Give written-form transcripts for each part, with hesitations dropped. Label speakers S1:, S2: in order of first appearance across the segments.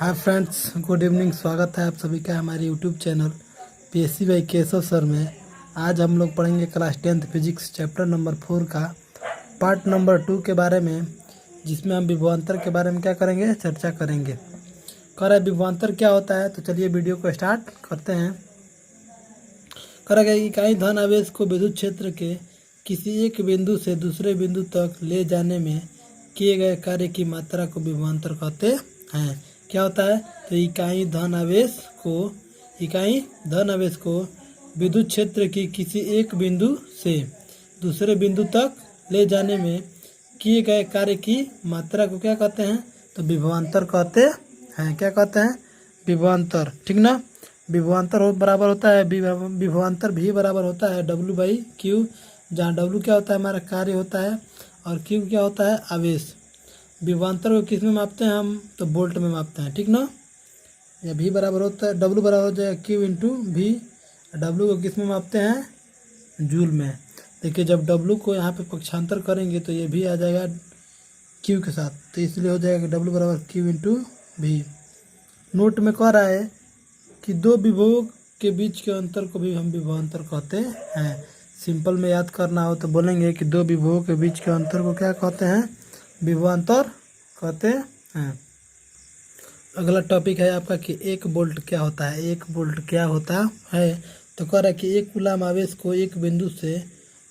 S1: Hi friends, good evening. स्वागत है आप सभी का हमारे YouTube channel PSC by Keshav sir में। आज हम लोग पढ़ेंगे class 10th physics chapter number 4 का पार्ट नंबर 2 के बारे में, जिसमें हम विभवांतर के बारे में क्या करेंगे, चर्चा करेंगे। कह रहा है विभवांतर क्या होता है, तो चलिए वीडियो को स्टार्ट करते हैं। कह रहा है कि इकाई धन आवेश को विद्युत क्षेत्र के किसी एक बिंदु से दूसरे बिंदु तक ले जाने में किए गए कार्य की मात्रा को विभवांतर कहते हैं। क्या होता है, तो इकाई धन आवेश को विद्युत क्षेत्र की किसी एक बिंदु से दूसरे बिंदु तक ले जाने में किए गए कार्य की मात्रा को क्या कहते हैं, तो विभवांतर कहते हैं। क्या कहते हैं, विभवांतर। ठीक ना। विभवांतर बराबर होता है विभवांतर भी बराबर होता है W/Q, जहाँ W क्या होता है, हमारा कार्य होता है, और Q क्या होता है, आवेश। विभवांतर को किस में मापते हैं हम, तो वोल्ट में मापते हैं। ठीक ना। या V बराबर होता है, W बराबर हो जाएगा Q इंटू V। W को किस में मापते हैं, जूल में। देखिए जब W को यहाँ पे पक्षांतर करेंगे तो ये भी आ जाएगा Q के साथ, तो इसलिए हो जाएगा W बराबर Q इंटू V। नोट में कह रहा है कि दो विभवों के बीच के अंतर को भी हम विभवांतर कहते हैं। सिंपल में याद करना हो तो बोलेंगे कि दो विभवों के बीच के अंतर को क्या कहते हैं, विभवांतर कहते हैं। अगला टॉपिक है आपका कि एक वोल्ट क्या होता है। एक वोल्ट क्या होता है, तो कह रहा है कि एक कूलाम आवेश को एक बिंदु से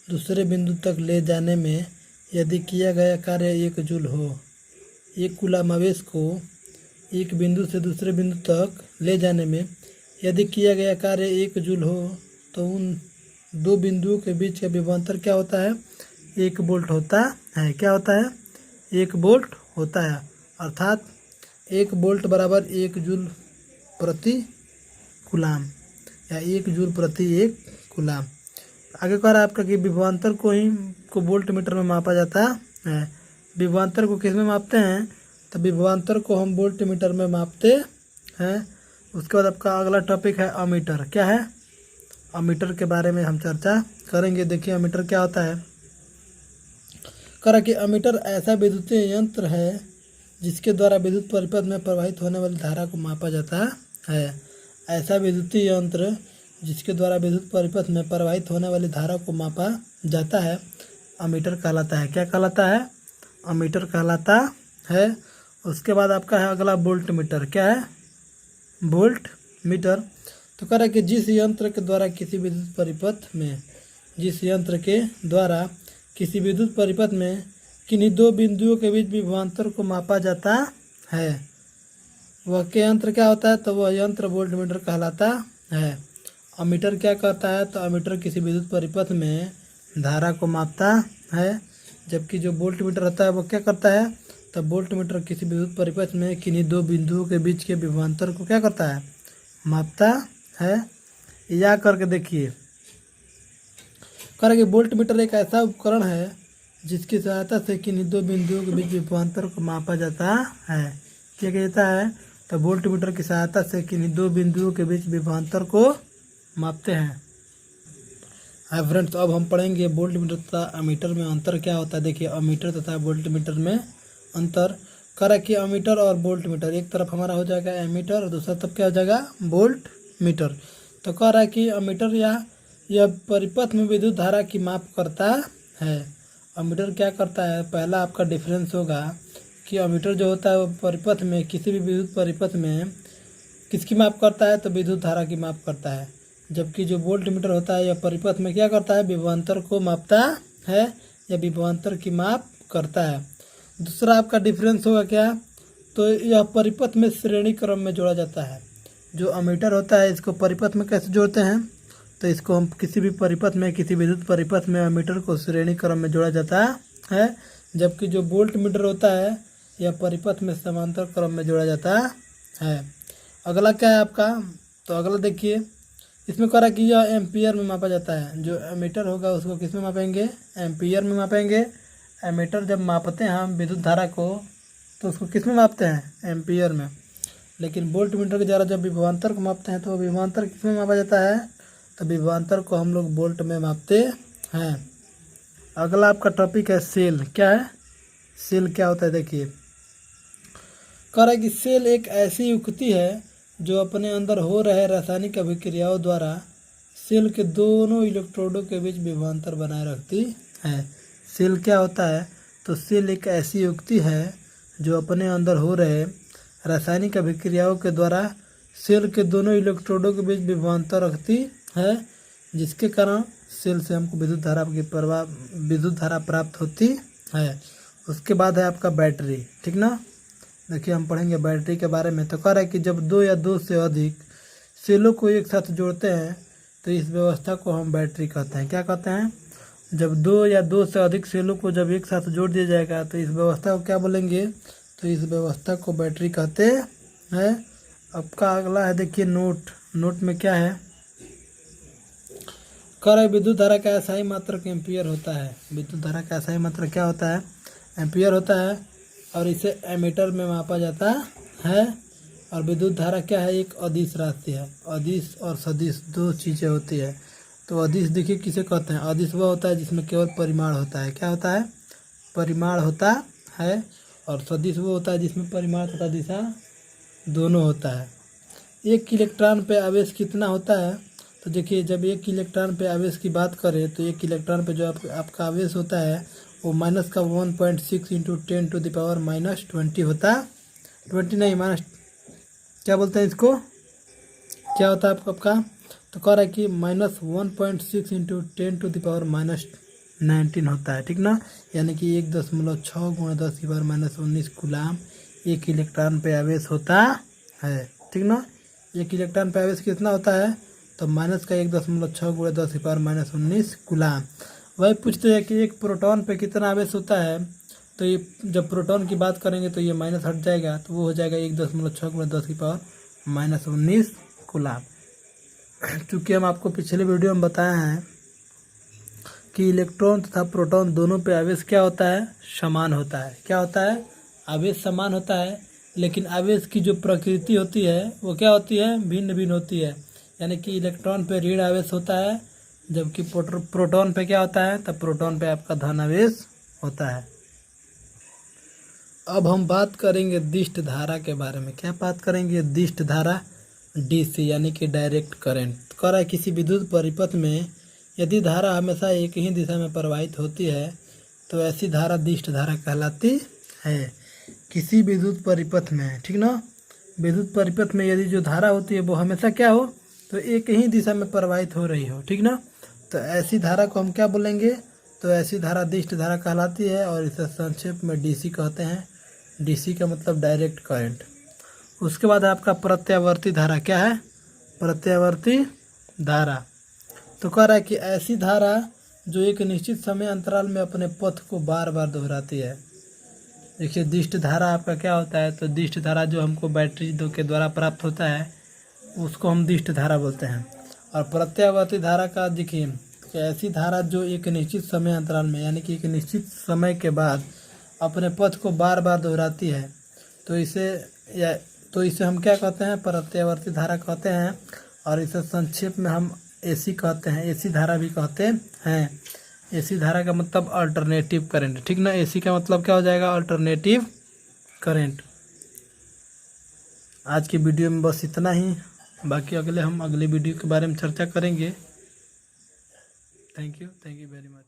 S1: दूसरे बिंदु तक ले जाने में यदि किया गया कार्य 1 जूल हो। एक कूलाम आवेश को एक बिंदु से दूसरे बिंदु तक ले जाने में यदि किया गया कार्य 1 जूल हो, तो उन दो बिंदुओं के बीच का विभवांतर क्या होता है, 1 वोल्ट होता है। क्या होता है, 1 वोल्ट होता है। अर्थात 1 वोल्ट बराबर 1 जूल प्रति कूलाम, या 1 जूल प्रति 1 कूलाम। आगे कह रहा है आपका कि विभवांतर को वोल्ट मीटर में मापा जाता है। विभवांतर को किस में मापते हैं, तो विभवांतर को हम वोल्ट मीटर में मापते हैं। उसके बाद आपका अगला टॉपिक है अमीटर। क्या है, अमीटर के बारे में हम चर्चा करेंगे। देखिए अमीटर क्या होता है। कह रहा कि अमीटर ऐसा विद्युतीय यंत्र है जिसके द्वारा विद्युत परिपथ में प्रवाहित होने वाली धारा को मापा जाता है। ऐसा विद्युतीय यंत्र जिसके द्वारा विद्युत परिपथ में प्रवाहित होने वाली धारा को मापा जाता है, अमीटर कहलाता है। क्या कहलाता है, अमीटर कहलाता है। उसके बाद आपका है अगला वोल्ट मीटर। क्या है, वोल्ट मीटर। तो कह रहा है कि जिस यंत्र के द्वारा किसी विद्युत परिपथ में किन्हीं दो बिंदुओं के बीच विभवांतर को मापा जाता है, वह के यंत्र क्या होता है, तो वह यंत्र वोल्ट मीटर कहलाता है। अमीटर क्या करता है, तो अमीटर किसी विद्युत परिपथ में धारा को मापता है, जबकि जो वोल्ट मीटर होता है वो क्या करता है, तो वोल्ट मीटर किसी विद्युत परिपथ में किन्हीं दो बिंदुओं के बीच के विभवांतर को क्या करता है, मापता है। या करके देखिए, कह कि वोल्ट मीटर एक ऐसा उपकरण है जिसकी सहायता से किन्हीं दो बिंदुओं के बीच विभवांतर को मापा जाता है। क्या कहता है, तो वोल्ट मीटर की सहायता से किन्हीं दो बिंदुओं के बीच विभवांतर को मापते हैं। हाय फ्रेंड्स, अब हम पढ़ेंगे वोल्ट मीटर तथा अमीटर में अंतर क्या होता है। देखिए अमीटर तथा वोल्ट मीटर में अंतर। कह रहा कि अमीटर और वोल्ट मीटर, एक तरफ हमारा हो जाएगा एमीटर और दूसरा तरफ क्या हो जाएगा, वोल्ट मीटर। तो कह रहा है कि अमीटर यह परिपथ में विद्युत धारा की माप करता है। अमीटर क्या करता है, पहला आपका डिफरेंस होगा कि अमीटर जो होता है वो परिपथ में, किसी भी विद्युत परिपथ में किसकी माप करता है, तो विद्युत धारा की माप करता है। जबकि जो वोल्ट मीटर होता है यह परिपथ में क्या करता है, विभवांतर को मापता है या विभवांतर की माप करता है। दूसरा आपका डिफरेंस होगा क्या, तो यह परिपथ में श्रेणी क्रम में जोड़ा जाता है। जो अमीटर होता है इसको परिपथ में कैसे जोड़ते हैं, तो इसको हम किसी भी परिपथ में, किसी विद्युत परिपथ में अमीटर को श्रेणी क्रम में जोड़ा जाता है। जबकि जो वोल्ट मीटर होता है यह परिपथ में समांतर क्रम में जोड़ा जाता है। अगला क्या है आपका, तो अगला देखिए, इसमें कह रहा है कि यह एम्पियर में मापा जाता है। जो एमीटर होगा उसको किस में मापेंगे, एम्पियर में मापेंगे। एमीटर जब मापते हैं हम विद्युत धारा को तो उसको किस में मापते हैं, एम्पियर में। लेकिन वोल्ट मीटर के द्वारा जब विभवांतर को मापते हैं तो विभवांतर किस में मापा जाता है, तो विभवांतर को हम लोग वोल्ट में मापते हैं। अगला आपका टॉपिक है सेल। क्या है, सेल क्या होता है। देखिए कह रहा है कि सेल एक ऐसी युक्ति है जो अपने अंदर हो रहे रासायनिक अभिक्रियाओं द्वारा सेल के दोनों इलेक्ट्रोडों के बीच विभवांतर बनाए रखती है। सेल क्या होता है? तो सेल एक ऐसी युक्ति है जो अपने अंदर हो रहे रासायनिक अभिक्रियाओं के द्वारा सेल के दोनों इलेक्ट्रोडों के बीच विभवांतर रखती है, जिसके कारण सेल से हमको विद्युत धारा प्राप्त होती है। उसके बाद है आपका बैटरी, ठीक ना। देखिए हम पढ़ेंगे बैटरी के बारे में। तो कह रहा है कि जब दो या दो से अधिक सेलों को एक साथ जोड़ते हैं तो इस व्यवस्था को हम बैटरी कहते हैं। क्या कहते हैं? जब दो या दो से अधिक सेलों को जब एक साथ जोड़ दिया जाएगा तो इस व्यवस्था को क्या बोलेंगे? तो इस व्यवस्था को बैटरी कहते हैं। आपका अगला है, देखिए नोट में क्या है? कह रहा है विद्युत धारा का अस्थायी मात्रक एम्पियर होता है। विद्युत धारा का अस्थायी मात्रक क्या होता है? एम्पियर होता है, और इसे एमीटर में मापा जाता है। और विद्युत धारा क्या है? एक अदिश राशि है। अदिश और सदिश दो चीज़ें होती है। तो अदिश देखिए किसे कहते हैं? अदिश वह होता है जिसमें केवल परिमाण होता है। क्या होता है? परिमाण होता है। और सदिश वो होता है जिसमें परिमाण तथा दिशा दोनों होता है। एक इलेक्ट्रॉन पे आवेश कितना होता है? तो देखिए जब एक इलेक्ट्रॉन पे आवेश की बात करें तो एक इलेक्ट्रॉन पे जो आपका आवेश होता है वो माइनस का 1.6 इंटू 10⁻⁻20 होता है। 20 नहीं, माइनस क्या बोलते हैं इसको? क्या होता है आपका? तो कह रहा है कि -1.6 इंटू 10⁻⁻19 होता है, ठीक ना। यानी कि 1.6 × 10⁻⁻19 कूलाम एक इलेक्ट्रॉन पे आवेश होता है, ठीक ना। एक इलेक्ट्रॉन पे आवेश कितना होता है? तो माइनस का 1.6 × 10⁻⁻19 कूलाम। वही पूछते हैं कि एक प्रोटॉन पे कितना आवेश होता है? तो ये जब प्रोटॉन की बात करेंगे तो ये माइनस हट जाएगा, तो वो हो जाएगा 1.6 × 10⁻⁻19 कूलाम। चूँकि हम आपको पिछले वीडियो में बताए हैं कि इलेक्ट्रॉन तथा प्रोटॉन दोनों पे आवेश क्या होता है? समान होता है। क्या होता है? आवेश समान होता है, लेकिन आवेश की जो प्रकृति होती है वो क्या होती है? भिन्न भिन्न होती है। यानी कि इलेक्ट्रॉन पे ऋण आवेश होता है, जबकि प्रोटॉन पे क्या होता है? तब प्रोटॉन पे आपका धन आवेश होता है। अब हम बात करेंगे दिष्ट धारा के बारे में। क्या बात करेंगे? दिष्ट धारा, डीसी यानी कि डायरेक्ट करंट। कह रहा है किसी विद्युत परिपथ में यदि धारा हमेशा एक ही दिशा में प्रवाहित होती है तो ऐसी धारा दिष्ट धारा कहलाती है। किसी विद्युत परिपथ में, ठीक ना, विद्युत परिपथ में यदि जो धारा होती है वो हमेशा क्या हो? तो एक ही दिशा में प्रवाहित हो रही हो, ठीक ना। तो ऐसी धारा को हम क्या बोलेंगे? तो ऐसी धारा दिष्ट धारा कहलाती है, और इसे संक्षेप में डीसी कहते हैं। डीसी का मतलब डायरेक्ट करंट। उसके बाद आपका प्रत्यावर्ती धारा। क्या है? प्रत्यावर्ती धारा। तो कह रहा है कि ऐसी धारा जो एक निश्चित समय अंतराल में अपने पथ को बार बार दोहराती है। देखिए दिष्ट धारा आपका क्या होता है? तो दिष्ट धारा जो हमको बैटरी के द्वारा प्राप्त होता है उसको हम दिष्ट धारा बोलते हैं। और प्रत्यावर्ती धारा का देखिए कि ऐसी धारा जो एक निश्चित समय अंतराल में, यानी कि एक निश्चित समय के बाद अपने पथ को बार बार दोहराती है, तो इसे हम क्या कहते हैं? प्रत्यावर्ती धारा कहते हैं। और इसे संक्षेप में हम एसी कहते हैं। एसी धारा भी कहते हैं। एसी धारा का मतलब अल्टरनेटिव करंट, ठीक ना। एसी का मतलब क्या हो जाएगा? Alternative current. आज की वीडियो में बस इतना ही। बाकी हम अगले वीडियो के बारे में चर्चा करेंगे। Thank you very much.